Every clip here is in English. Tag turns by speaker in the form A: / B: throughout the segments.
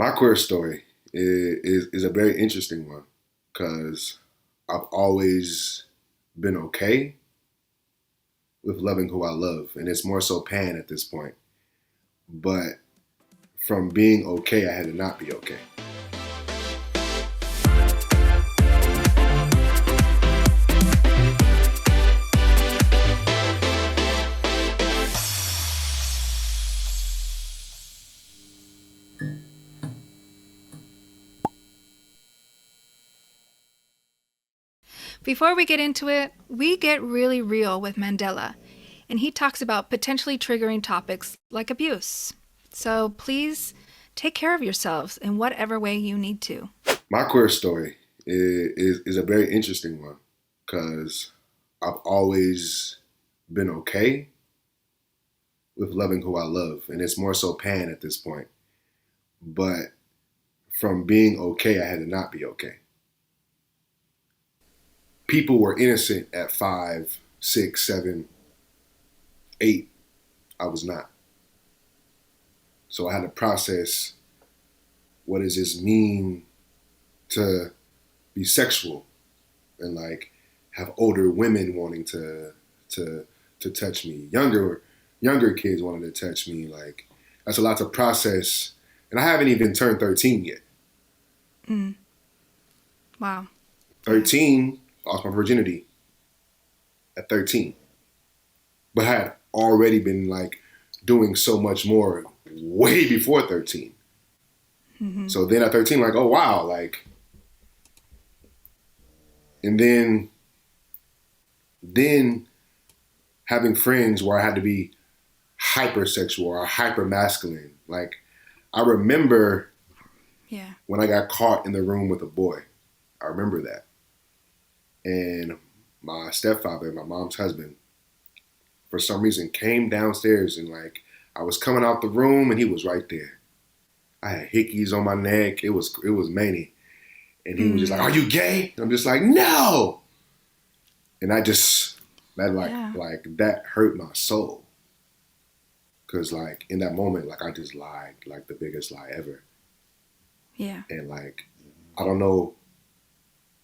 A: My queer story is a very interesting one because I've always been okay with loving who I love, and it's more so pan at this point. But from being okay, I had to not be okay.
B: Before we get into it, we get really real with Mandela, and he talks about potentially triggering topics like abuse. So please take care of yourselves in whatever way you need to.
A: My queer story is a very interesting one because I've always been okay with loving who I love, and it's more so pan at this point. But from being okay, I had to not be okay. People were innocent at 5, 6, 7, 8. I was not. So I had to process, what does this mean to be sexual and like have older women wanting to touch me, younger kids wanting to touch me. Like, that's a lot to process, and I haven't even turned 13 yet.
B: Wow.
A: 13, lost my virginity at 13, but I had already been like doing so much more way before 13. So then at 13, like, oh wow, like, and then having friends where I had to be hypersexual or hyper masculine. Like, I remember when I got caught in the room with a boy. I remember that. And my stepfather, my mom's husband, for some reason came downstairs, and like I was coming out the room and he was right there. I had hickeys on my neck. It was many. And he was just like, "Are you gay?" And I'm just like, "No." And that hurt my soul. Cause like in that moment, like I just lied, like the biggest lie ever.
B: Yeah.
A: And like, I don't know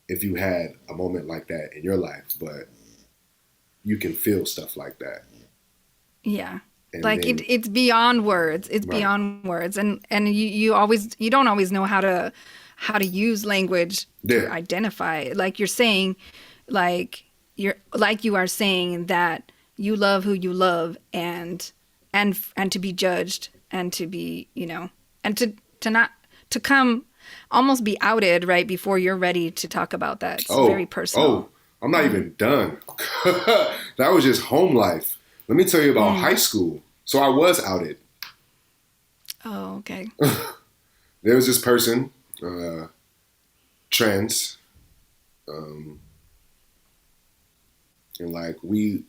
A: if you had a moment like that in your life, but you can feel stuff like that.
B: Yeah.
A: And
B: like
A: then,
B: it's beyond words. It's
A: right.
B: beyond words. And you don't always know how to use language to identify. Like you're saying, you are saying that you love who you love, and to be judged, and to be, and to come almost be outed right before you're ready to talk about that. It's very personal.
A: Oh, I'm not even done. That was just home life. Let me tell you about high school. So I was outed.
B: Oh, okay.
A: There was this person, trans, and like the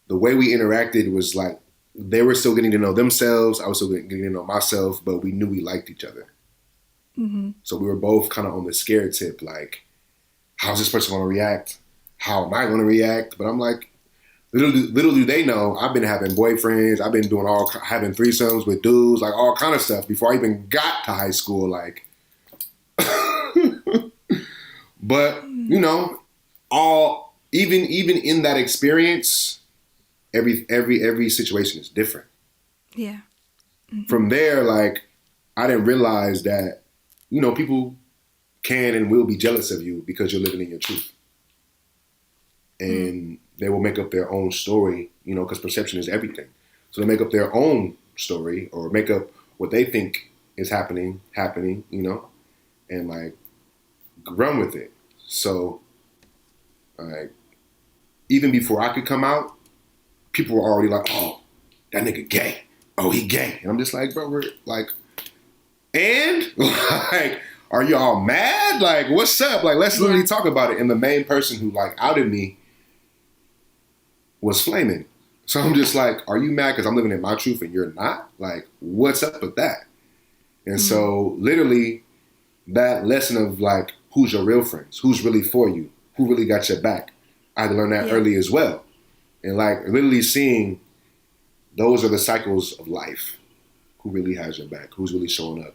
A: way we interacted was like, they were still getting to know themselves. I was still getting to know myself, but we knew we liked each other. So we were both kind of on the scared tip, like, how's this person going to react? How am I going to react? But I'm like, little do they know, I've been having boyfriends. I've been having threesomes with dudes, like all kind of stuff before I even got to high school. Like, but even in that experience, every situation is different.
B: Yeah.
A: From there, like, I didn't realize that, people can and will be jealous of you because you're living in your truth. And they will make up their own story, because perception is everything. So they make up their own story or make up what they think is happening, and like run with it. So like, even before I could come out, people were already like, "Oh, that nigga gay. Oh, he gay." And I'm just like, bro, we're like, and like, are y'all mad? Like, what's up? Like, let's literally talk about it. And the main person who like outed me was flaming. So I'm just like, are you mad because I'm living in my truth and you're not? Like, what's up with that? And so literally that lesson of like, who's your real friends? Who's really for you? Who really got your back? I had to learn that early as well. And like literally seeing those are the cycles of life. Who really has your back? Who's really showing up?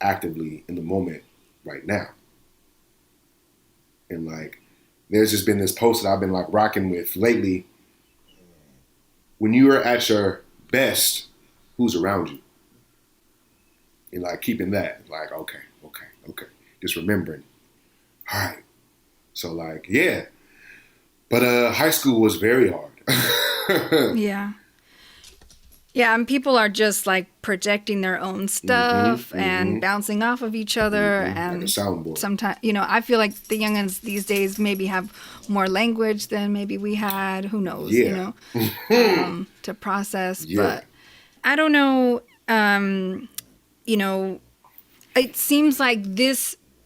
A: actively in the moment right now. And like, there's just been this post that I've been like rocking with lately. When you are at your best, who's around you? And like keeping that, like, okay. Just remembering. All right. So like, yeah. But high school was very hard.
B: Yeah. Yeah, and people are just like projecting their own stuff and bouncing off of each other. And
A: like a soundboard.
B: Sometimes, I feel like the youngins these days maybe have more language than maybe we had. Who knows, to process. Yeah. But I don't know, it seems like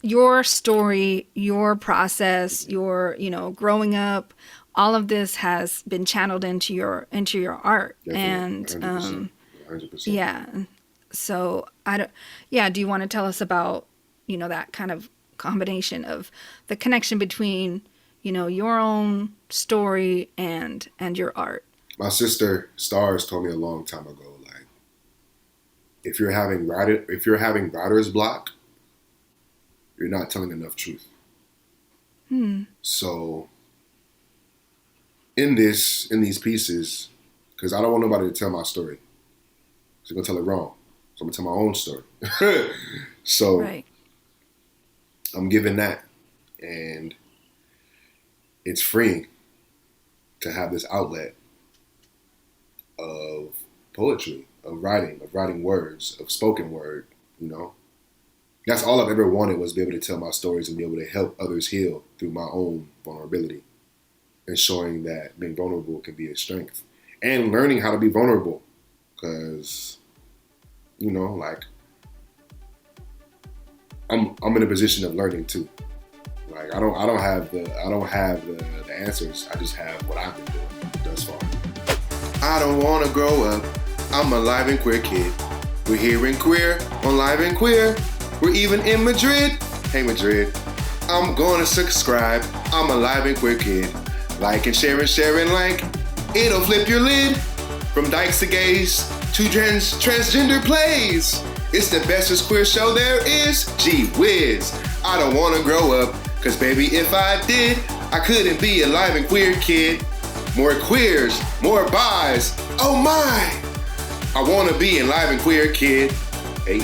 B: your story, your process, your, growing up, all of this has been channeled into your art. Definitely, and
A: 100%.
B: Yeah. So do you want to tell us about, that kind of combination of the connection between, your own story and your art?
A: My sister Stars told me a long time ago, like, if you're having writer's block, you're not telling enough truth. So in these pieces, because I don't want nobody to tell my story. So I'm going to tell it wrong. So I'm going to tell my own story. So right. I'm giving that. And it's freeing to have this outlet of poetry, of writing words, of spoken word, That's all I've ever wanted, was to be able to tell my stories and be able to help others heal through my own vulnerability. And showing that being vulnerable can be a strength. And learning how to be vulnerable. Because, like, I'm in a position of learning too. Like, I don't have the answers. I just have what I've been doing thus far. I don't want to grow up. I'm a live and queer kid. We're here in queer, on live and queer. We're even in Madrid. Hey Madrid. I'm gonna subscribe. I'm a live and queer kid. Like and share and like. It'll flip your lid. From dykes to gays to transgender plays. It's the bestest queer show there is. Gee whiz. I don't wanna grow up. Cause baby, if I did, I couldn't be a live and queer kid. More queers, more bis. Oh my! I wanna be a live and queer kid. Hey.